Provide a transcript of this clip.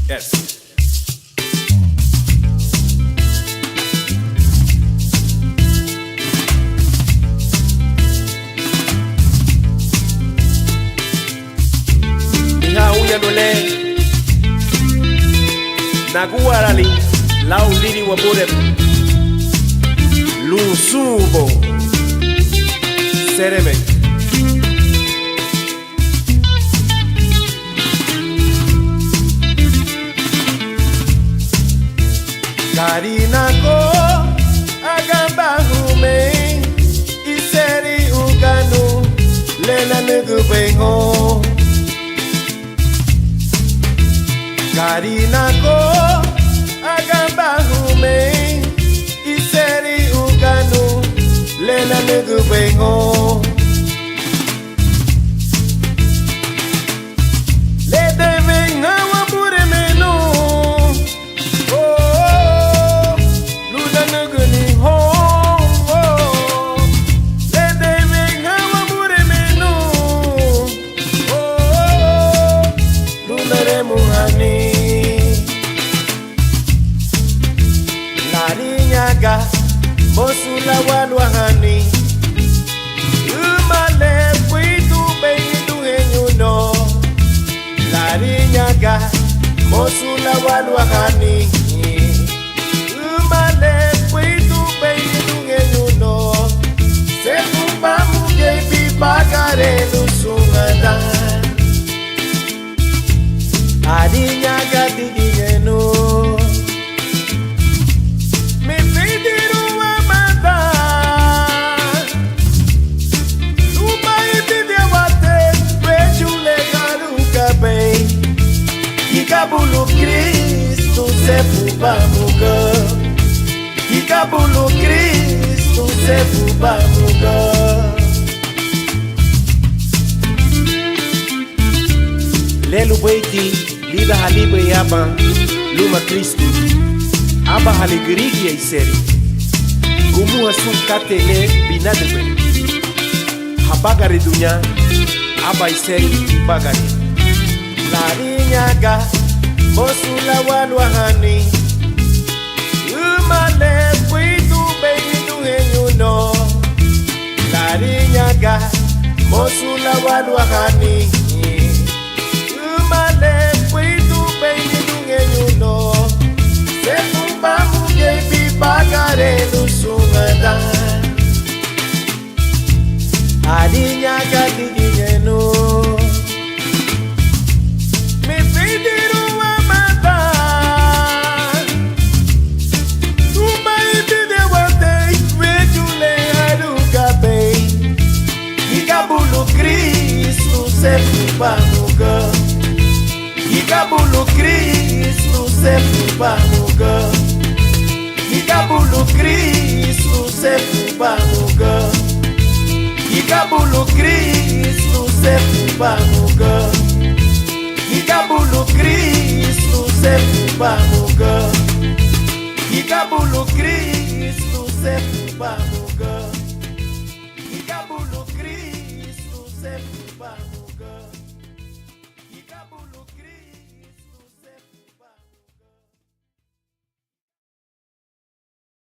Yes. Iha uya dole naguarali laulini wabore lusubo sereme Karina ko agamba hume iseri uganu lena nugubengo Karina ko agamba hume iseri uganu lena nugubengo Mosula walwahani Umale kwitu beidu henyuno Larinyaga Mosula walwahani Umale kwitu beidu henyuno Sekumba mugebi bagare lusungada Arinyaga digigenu Kikabulu Kristu sefuba muga Kikabulu Kristu sefuba muga Lelu beiti lida halibe yaba luma Kristu Aba haligirigi ya iseri Gumu hasun katele binadebe Habagari dunya Aba iseri bagari Larinyaga Mosula walwahani Umale kwitu beidu henyuno Larinyaga Mosula walwahani Umale kwitu beidu henyuno Sekumba mugebi bagare lusungada Larinyaga digigenu Sefuba muga Kikabulu Kristu sefuba muga Kikabulu Kristu sefuba muga Kikabulu Kristu sefuba muga Kikabulu Kristu sefuba muga Kikabulu Kristu sefuba muga